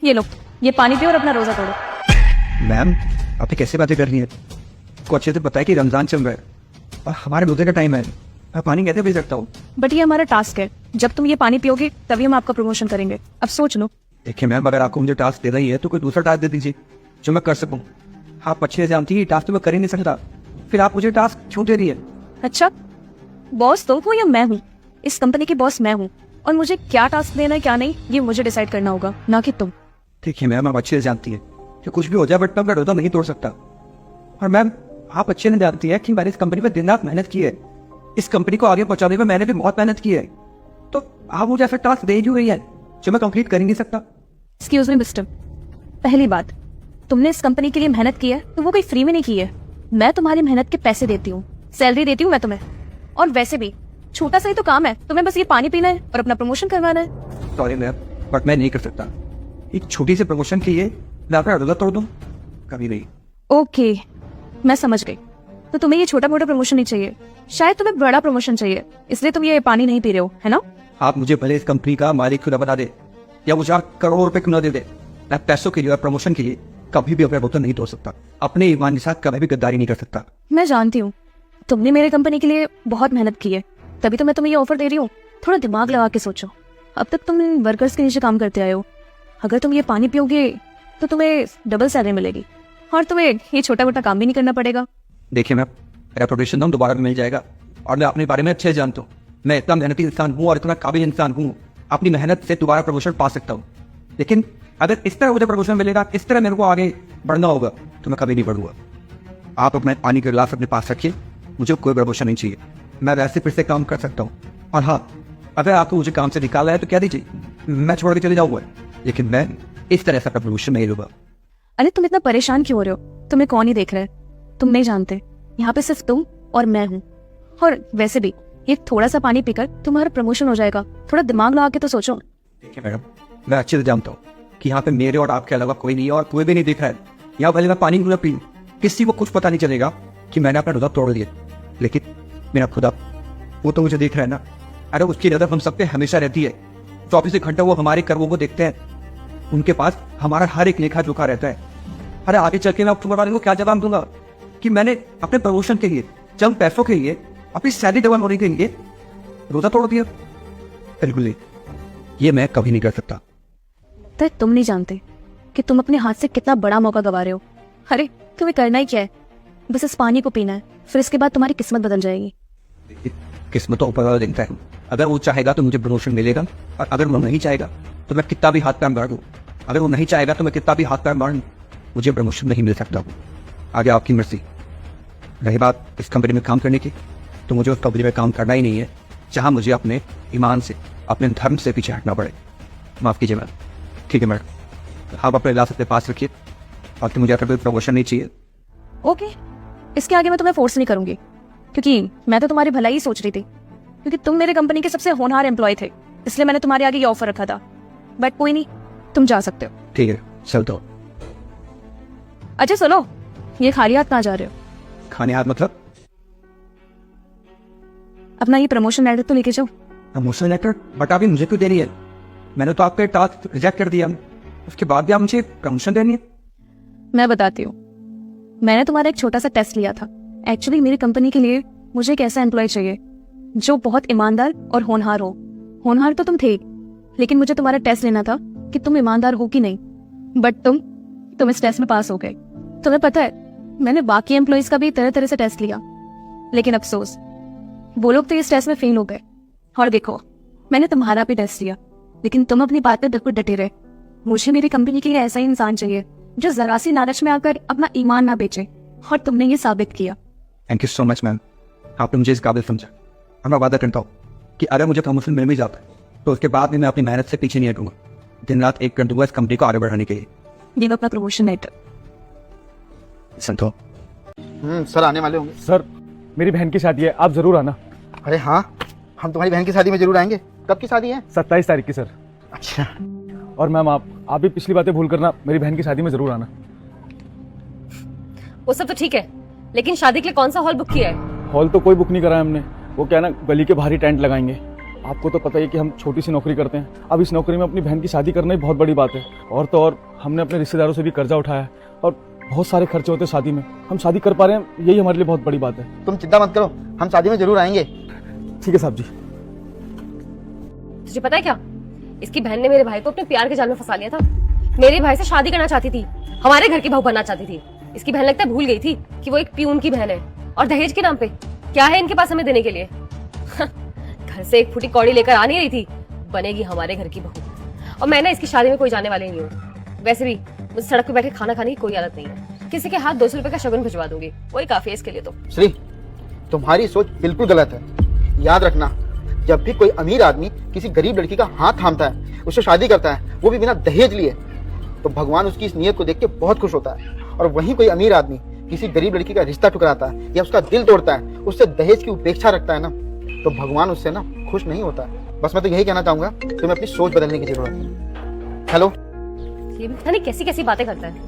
ये लो, ये पानी पियो और अपना रोजा तोड़ो। मैम, आपने कैसे बातें कर रही हैं? को अच्छे से पता है कि रमजान चल रहा है और हमारे रोजे का टाइम है। मैं पानी कैसे पी सकता हूँ? बट ये हमारा टास्क है, जब तुम ये पानी पियोगे तभी हम आपका प्रमोशन करेंगे। अब सोच लो। देखिए मैम, अगर आपको मुझे टास्क दे रही है तो कोई दूसरा टास्क दे दीजिए जो मैं कर सकूँ। आप अच्छे से जानती है टास्क तो मैं कर ही नहीं सकता, फिर आप मुझे टास्क क्यों दे रही है? अच्छा, बॉस तुम हो या मैं हूँ? इस कंपनी की बॉस मैं हूँ और मुझे क्या टास्क देना है क्या नहीं ये मुझे डिसाइड करना होगा, ना कि तुम। देखिए मैम, आप अच्छे से जानती है कि कुछ भी हो जाए बट मैं अपना रोजा नहीं तोड़ सकता। और मैम, आप अच्छे से जानती है कि मैंने इस कंपनी पर दिन रात मेहनत की है। इस कंपनी को आगे पहुंचाने में मैंने भी बहुत मेहनत की है, तो आप मुझे ऐसा टास्क दे क्यों रही है जो मैं कंप्लीट कर ही नहीं सकता? एक्सक्यूज मी मिस्टर, पहली बात, तुमने इस कंपनी के लिए मेहनत की है तो वो कोई फ्री में नहीं की है। मैं तुम्हारी मेहनत के पैसे देती हूँ, सैलरी देती हूँ मैं तुम्हें। और वैसे भी छोटा सा ही तो काम है, तुम्हें बस ये पानी पीना है और अपना प्रमोशन करवाना है। सॉरी मैम, बट मैं नहीं कर सकता। एक छोटी सी प्रमोशन के लिए मैं अपना रोजा तोड़ दूं? कभी नहीं। ओके, मैं समझ गई। तो तुम्हें ये छोटा मोटा प्रमोशन नहीं चाहिए, शायद तुम्हें बड़ा प्रमोशन चाहिए, इसलिए तुम ये पानी नहीं पी रहे हो, है ना? आप मुझे भले इस कंपनी का मालिक क्यों न बना दे या मुझे आप करोड़ों रुपए क्यों न दे दे, मैं पैसों के लिए और प्रमोशन के लिए कभी भी अपना रोजा नहीं तोड़ सकता। अपने ईमान के साथ कभी भी गद्दारी नहीं कर सकता। मैं जानती हूँ तुमने मेरे कंपनी के लिए बहुत मेहनत की है, तभी तो मैं तुम्हें ये ऑफर दे रही हूँ। थोड़ा दिमाग लगा के सोचो, अब तक तुम इन वर्कर्स के नीचे काम करते आए हो। अगर तुम ये पानी पियोगे तो तुम्हें डबल सैलरी मिलेगी और तुम्हें ये छोटा मोटा काम भी नहीं करना पड़ेगा। देखिए मैम, मेरा प्रोफेशन नाम दोबारा मिल जाएगा और मैं अपने बारे में अच्छे से जानता हूँ। मैं इतना मेहनती इंसान हूँ और इतना काबिल इंसान हूँ, अपनी मेहनत से दोबारा प्रमोशन पा सकता हूँ। लेकिन अगर इस तरह मुझे प्रमोशन मिलेगा, इस तरह मेरे को आगे बढ़ना होगा, तो मैं कभी नहीं बढ़ूंगा। आप अपने पानी के गिलास अपने पास रखिए, मुझे कोई प्रमोशन नहीं चाहिए। मैं वैसे फिर से काम कर सकता हूँ। और हाँ, अगर आपको मुझे काम से निकाला है तो क्या दीजिए, मैं छोड़ के चले जाऊंगा, लेकिन मैं इस तरह से अपना प्रमोशन नहीं लूंगा। अरे तुम इतना परेशान क्यों हो रहे हो? तुम्हें कौन ही देख रहा है? तुम नहीं जानते यहाँ पे सिर्फ तुम और मैं हूँ। और वैसे भी एक थोड़ा सा पानी पीकर तुम्हारा प्रमोशन हो जाएगा। थोड़ा दिमाग लगा के तो सोचो। देखिए मैडम, मैं अच्छे से जानता हूँ कि यहाँ पे मेरे और आपके अलावा कोई नहीं है और कोई भी नहीं दिख रहा है। यहाँ भले मैं पानी क्यों ना पी, किसी को कुछ पता नहीं चलेगा कि मैंने अपना रोजा तोड़ दिया, लेकिन मेरा खुदा वो तो मुझे देख रहा है ना। अरे उसकी नजर हम सब पे हमेशा रहती है। 24 घंटा वो हमारे कर्मों को देखते हैं, उनके पास हमारा हर एक लेखा जोखा रहता है। अरे आगे चल के मैं अक्टूबर वाले को क्या जवाब दूंगा कि मैंने अपने प्रमोशन के लिए, चंद पैसों के लिए, अपनी सैलरी डबल होने के लिए रोजा तोड़ दिया? बिल्कुल नहीं, ये मैं कभी नहीं कर सकता। तो तुम नहीं जानते कि तुम अपने हाथ से कितना बड़ा मौका गवा रहे हो। अरे तुम्हें करना ही क्या है, बस इस पानी को पीना है, फिर इसके बाद तुम्हारी किस्मत बदल जाएगी। किस्मत तो ऊपर वाला देखता है। अगर वो चाहेगा तो मुझे प्रमोशन मिलेगा, और अगर वो नहीं चाहेगा तो मैं कितना भी हाथ पैर मार दूं, अगर वो नहीं चाहेगा तो मैं कितना भी हाथ पैर मार दूं, मुझे प्रमोशन नहीं मिल सकता। आगे आपकी मर्जी। रही बात इस कंपनी में काम करने की, तो मुझे उस कंपनी में काम करना ही नहीं है जहाँ मुझे अपने ईमान से, अपने धर्म से पीछे हटना पड़े। माफ़ कीजिए मैम। ठीक है मैडम, आप अपने इलाज अपने पास रखिए और मुझे अगर कोई प्रमोशन नहीं चाहिए। ओके, इसके आगे मैं तुम्हें फोर्स नहीं करूंगी, क्योंकि मैं तो तुम्हारी भलाई ही सोच रही थी। क्योंकि तुम मेरे कंपनी के सबसे होनहार एम्प्लॉय थे, इसलिए मैंने तुम्हारे आगे ये ऑफर रखा था। बट कोई नहीं, तुम जा सकते हो। ठीक है, चल तो। अच्छा सुनो, ये खाली हाथ कहाँ जा रहे हो? खाने हाथ मतलब? अपना ये प्रमोशन लेटर तो लेके जाओ। Promotion letter? बट अभी मुझे क्यों देनी है? मैंने तो आपके टास्क रिजेक्ट कर दिया, उसके बाद भी आप मुझे प्रमोशन देनी है? मैं बताती हूँ, मैंने तुम्हारा एक छोटा सा टेस्ट लिया था। एक्चुअली मेरी कंपनी के लिए मुझे एक ऐसा एम्प्लॉय चाहिए जो बहुत ईमानदार और होनहार हो। होनहार तो तुम थे, लेकिन मुझे तुम्हारा टेस्ट लेना था कि तुम ईमानदार हो कि नहीं। बट तुम इस टेस्ट में पास हो गए। तुम्हें पता है, मैंने बाकी एम्प्लॉयज का भी तरह तरह से टेस्ट लिया, लेकिन अफसोस वो लोग तो इस टेस्ट में फेल हो गए। और देखो, मैंने तुम्हारा भी टेस्ट लिया, लेकिन तुम अपनी बात पे बिल्कुल डटे रहे। मुझे मेरी कंपनी के लिए ऐसा ही इंसान चाहिए जो जरा सी लालच में आकर अपना ईमान ना बेचे, और तुमने ये साबित किया। Thank you so much ma'am, आपने मुझे इस काबिल समझा। और मैं वादा करता हूँ कि अगर मुझे प्रमोशन मिल भी जाता है तो उसके बाद भी मैं अपनी मेहनत से पीछे नहीं हटूंगा। दिन रात एक कर दूंगा इस कंपनी को आगे बढ़ाने के लिए। ये लो अपना प्रमोशन लेटर। संतो। सर आने वाले होंगे। सर, मेरी बहन की शादी है, आप जरूर आना। अरे हाँ, हम तुम्हारी बहन की शादी में जरूर आएंगे। कब की शादी है? 27 तारीख की सर। अच्छा। और मैम, आप भी पिछली बातें भूल करना, मेरी बहन की शादी में जरूर आना। वो सब तो ठीक है, लेकिन शादी के लिए कौन सा हॉल बुक किया है? हॉल तो कोई बुक नहीं करा है हमने। वो क्या ना, गली के बाहर ही टेंट लगाएंगे। आपको तो पता ही है कि हम छोटी सी नौकरी करते हैं। अब इस नौकरी में अपनी बहन की शादी करना ही बहुत बड़ी बात है। और तो और हमने अपने रिश्तेदारों से भी कर्जा उठाया है और बहुत सारे खर्चे होते हैं शादी में। हम शादी कर पा रहे हैं, यही हमारे लिए बहुत बड़ी बात है। तुम चिंता मत करो, हम शादी में जरूर आएंगे। ठीक है साहब जी। तुझे पता है क्या, इसकी बहन ने मेरे भाई को अपने प्यार के जाल में फंसा लिया था। मेरे भाई से शादी करना चाहती थी, हमारे घर की बहू बनना चाहती थी। इसकी बहन लगता है भूल गई थी कि वो एक प्यून की बहन है। और दहेज के नाम पे क्या है इनके पास हमें देने के लिए? घर से एक फूटी कौड़ी लेकर आ नहीं रही थी, बनेगी हमारे घर की बहू। और मैं ना इसकी शादी में कोई जाने वाली नहीं हूँ। वैसे भी मुझे सड़क पे बैठे खाना खाने की कोई आदत नहीं है। किसी के हाथ 200 रुपए का शगुन भिजवा दूंगी, वही काफी है इसके लिए। तो श्री, तुम्हारी सोच बिल्कुल गलत है। याद रखना, जब भी कोई अमीर आदमी किसी गरीब लड़की का हाथ थामता है, उससे शादी करता है, वो भी बिना दहेज लिए, तो भगवान उसकी इस नियत को देख के बहुत खुश होता है। और वहीं कोई अमीर आदमी किसी गरीब लड़की का रिश्ता ठुकराता है या उसका दिल तोड़ता है, उससे दहेज की उपेक्षा रखता है ना, तो भगवान उससे ना खुश नहीं होता है। बस मैं तो यही कहना चाहूंगा, तुम्हें अपनी सोच बदलने की जरूरत है। हेलो, ये भी पता नहीं कैसी कैसी बातें करता है।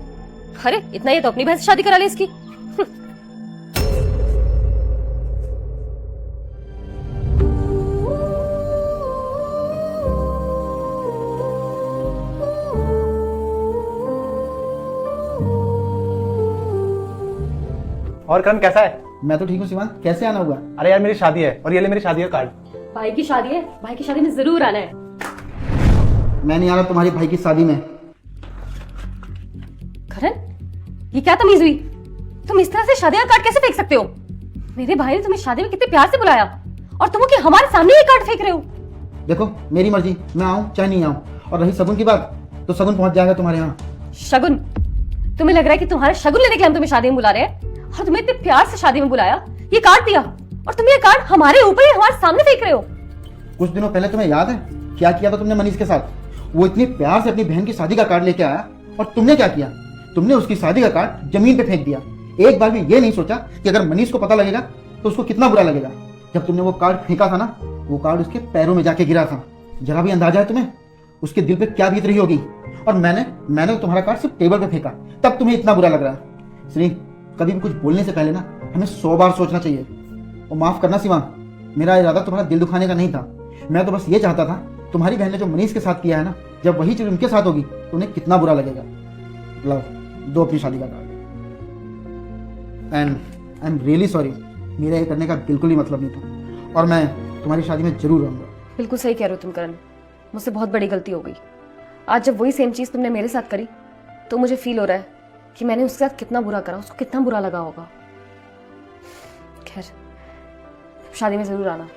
अरे इतना ये तो अपनी बहन से शादी करा ले इसकी। और करण कैसा है? मैं तो ठीक हूँ शिवांग, कैसे आना हुआ? अरे यार मेरी शादी है और ये ले मेरी शादी का कार्ड। भाई की शादी है, भाई की शादी में जरूर आना है। मैं नहीं आ रहा तुम्हारी भाई की शादी में। करण, ये क्या तमीज हुई? तुम इस तरह से शादी का कार्ड कैसे फेंक सकते हो? मेरे भाई ने तुम्हें शादी में कितने प्यार से बुलाया और तुम कि हमारे सामने ये कार्ड फेंक रहे हो। देखो, मेरी मर्जी, मैं आऊँ चाहे नहीं आऊँ। और रही शगुन की बात, तो शगुन पहुंच जाएगा तुम्हारे यहाँ। शगुन? तुम्हें लग रहा है कि तुम्हारे शगुन लेने के लिए हम तुम्हें शादी में बुला रहे हैं? और तुम्हें इतने प्यार से शादी में बुलाया, ये कार्ड दिया, और तुम ये कार्ड हमारे ऊपर ही हमारे सामने फेंक रहे हो। कुछ दिनों पहले तुम्हें याद है क्या किया था तुमने मनीष के साथ? वो इतनी प्यार से अपनी बहन की शादी का कार्ड लेके आया और तुमने क्या किया? तुमने उसकी शादी का कार्ड जमीन पे फेंक दिया। एक बार भी ये नहीं सोचा कि अगर मनीष को पता लगेगा तो उसको कितना बुरा लगेगा। जब तुमने वो कार्ड फेंका था ना, वो कार्ड उसके पैरों में जाके गिरा था। जरा भी अंदाजा है तुम्हें उसके दिल पे क्या बीत रही होगी? और मैंने तो तुम्हारा कार्ड सिर्फ टेबल पे फेंका, तब तुम्हें इतना बुरा लग रहा है। श्री, कभी भी कुछ बोलने से पहले ना हमें 100 बार सोचना चाहिए। और माफ करना शिवांग, मेरा इरादा तुम्हारा दिल दुखाने का नहीं था। मैं तो बस ये चाहता था तुम्हारी बहन ने जो मनीष के साथ किया है ना, जब वही चीज उनके साथ होगी तो उन्हें कितना बुरा लगेगा। लव, दो अपनी शादी का card. And I am really sorry, मेरा ये करने का बिल्कुल ही मतलब नहीं था। और मैं तुम्हारी शादी में जरूर रहूंगा। बिल्कुल सही कह रहे हो तुम करण, मुझसे बहुत बड़ी गलती हो गई। आज जब वही सेम चीज तुमने मेरे साथ करी तो मुझे फील हो रहा है कि मैंने उसके साथ कितना बुरा करा, उसको कितना बुरा लगा होगा। खैर, शादी में जरूर आना।